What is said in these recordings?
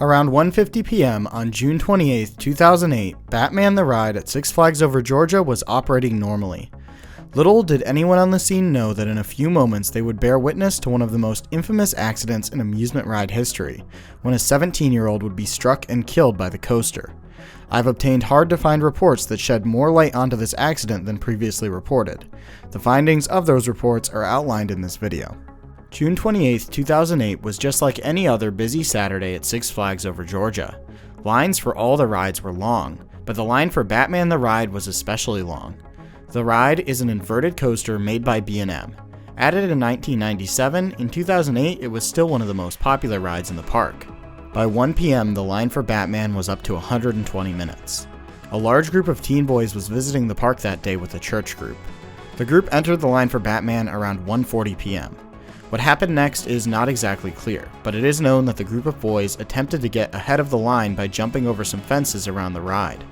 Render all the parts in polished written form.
Around 1:50 p.m. on June 28, 2008, Batman the Ride at Six Flags Over Georgia was operating normally. Little did anyone on the scene know that in a few moments they would bear witness to one of the most infamous accidents in amusement ride history, when a 17-year-old would be struck and killed by the coaster. I've obtained hard-to-find reports that shed more light onto this accident than previously reported. The findings of those reports are outlined in this video. June 28, 2008 was just like any other busy Saturday at Six Flags Over Georgia. Lines for all the rides were long, but the line for Batman the Ride was especially long. The ride is an inverted coaster made by B&M. Added in 1997, in 2008 it was still one of the most popular rides in the park. By 1 p.m. the line for Batman was up to 120 minutes. A large group of teen boys was visiting the park that day with a church group. The group entered the line for Batman around 1:40 p.m. What happened next is not exactly clear, but it is known that the group of boys attempted to get ahead of the line by jumping over some fences around the ride.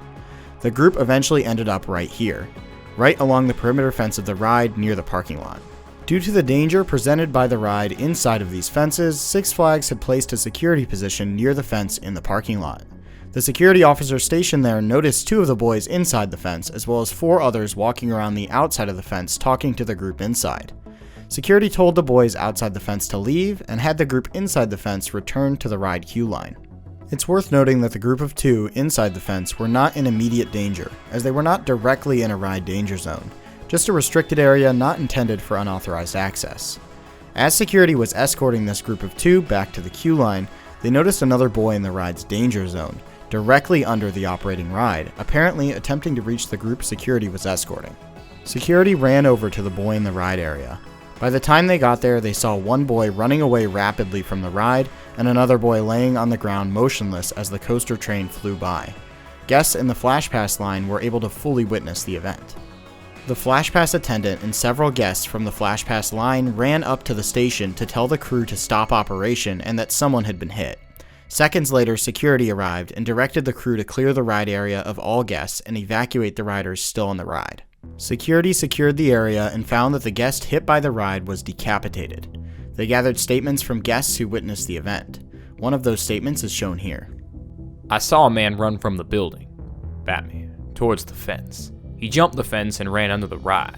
The group eventually ended up right here, right along the perimeter fence of the ride near the parking lot. Due to the danger presented by the ride inside of these fences, Six Flags had placed a security position near the fence in the parking lot. The security officer stationed there noticed 2 of the boys inside the fence, as well as 4 others walking around the outside of the fence talking to the group inside. Security told the boys outside the fence to leave and had the group inside the fence return to the ride queue line. It's worth noting that the group of 2 inside the fence were not in immediate danger, as they were not directly in a ride danger zone, just a restricted area not intended for unauthorized access. As security was escorting this group of 2 back to the queue line, they noticed another boy in the ride's danger zone, directly under the operating ride, apparently attempting to reach the group security was escorting. Security ran over to the boy in the ride area. By the time they got there, they saw one boy running away rapidly from the ride and another boy laying on the ground motionless as the coaster train flew by. Guests in the Flash Pass line were able to fully witness the event. The Flash Pass attendant and several guests from the Flash Pass line ran up to the station to tell the crew to stop operation and that someone had been hit. Seconds later, security arrived and directed the crew to clear the ride area of all guests and evacuate the riders still on the ride. Security secured the area and found that the guest hit by the ride was decapitated. They gathered statements from guests who witnessed the event. One of those statements is shown here. I saw a man run from the building, Batman, towards the fence. He jumped the fence and ran under the ride.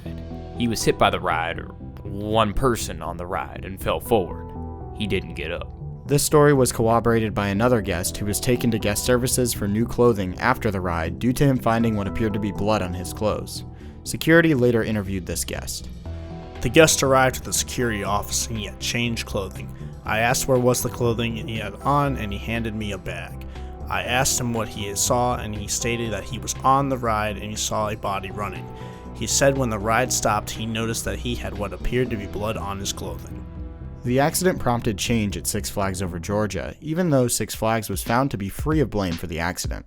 He was hit by the ride, or one person on the ride, and fell forward. He didn't get up. This story was corroborated by another guest who was taken to guest services for new clothing after the ride due to him finding what appeared to be blood on his clothes. Security later interviewed this guest. The guest arrived at the security office and he had changed clothing. I asked where was the clothing he had on and he handed me a bag. I asked him what he saw and he stated that he was on the ride and he saw a body running. He said when the ride stopped he noticed that he had what appeared to be blood on his clothing. The accident prompted change at Six Flags Over Georgia, even though Six Flags was found to be free of blame for the accident.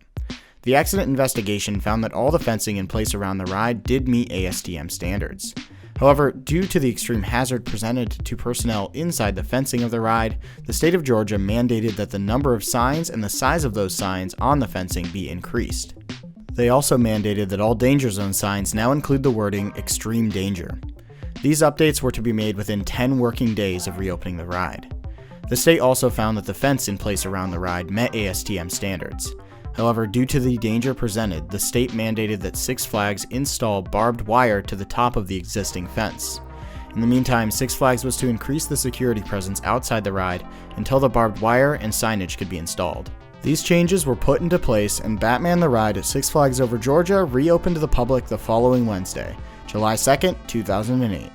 The accident investigation found that all the fencing in place around the ride did meet ASTM standards. However, due to the extreme hazard presented to personnel inside the fencing of the ride, the state of Georgia mandated that the number of signs and the size of those signs on the fencing be increased. They also mandated that all danger zone signs now include the wording "extreme danger." These updates were to be made within 10 working days of reopening the ride. The state also found that the fence in place around the ride met ASTM standards. However, due to the danger presented, the state mandated that Six Flags install barbed wire to the top of the existing fence. In the meantime, Six Flags was to increase the security presence outside the ride until the barbed wire and signage could be installed. These changes were put into place and Batman the Ride at Six Flags Over Georgia reopened to the public the following Wednesday, July 2nd, 2008.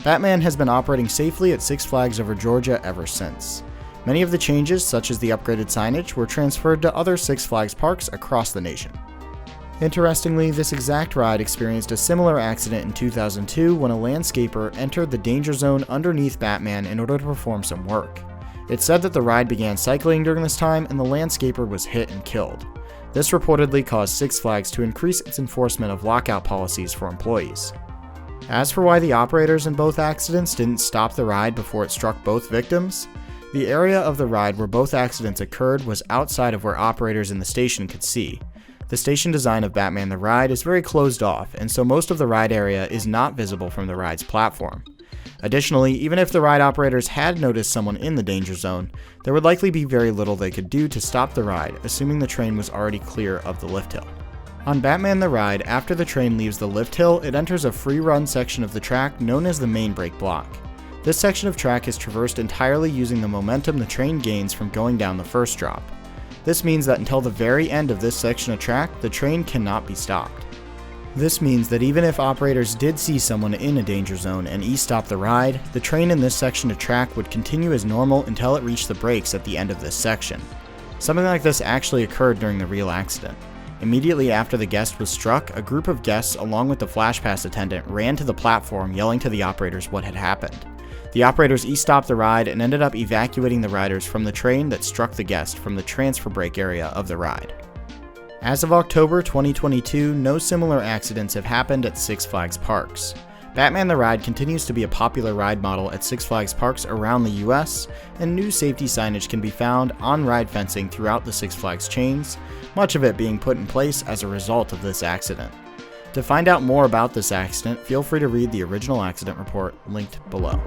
Batman has been operating safely at Six Flags Over Georgia ever since. Many of the changes, such as the upgraded signage, were transferred to other Six Flags parks across the nation. Interestingly, this exact ride experienced a similar accident in 2002 when a landscaper entered the danger zone underneath Batman in order to perform some work. It's said that the ride began cycling during this time and the landscaper was hit and killed. This reportedly caused Six Flags to increase its enforcement of lockout policies for employees. As for why the operators in both accidents didn't stop the ride before it struck both victims, the area of the ride where both accidents occurred was outside of where operators in the station could see. The station design of Batman the Ride is very closed off, and so most of the ride area is not visible from the ride's platform. Additionally, even if the ride operators had noticed someone in the danger zone, there would likely be very little they could do to stop the ride, assuming the train was already clear of the lift hill. On Batman the Ride, after the train leaves the lift hill, it enters a free-run section of the track known as the main brake block. This section of track is traversed entirely using the momentum the train gains from going down the first drop. This means that until the very end of this section of track, the train cannot be stopped. This means that even if operators did see someone in a danger zone and e-stop the ride, the train in this section of track would continue as normal until it reached the brakes at the end of this section. Something like this actually occurred during the real accident. Immediately after the guest was struck, a group of guests along with the flash pass attendant ran to the platform yelling to the operators what had happened. The operators e-stopped the ride and ended up evacuating the riders from the train that struck the guest from the transfer brake area of the ride. As of October 2022, no similar accidents have happened at Six Flags parks. Batman the Ride continues to be a popular ride model at Six Flags parks around the US, and new safety signage can be found on ride fencing throughout the Six Flags chains, much of it being put in place as a result of this accident. To find out more about this accident, feel free to read the original accident report linked below.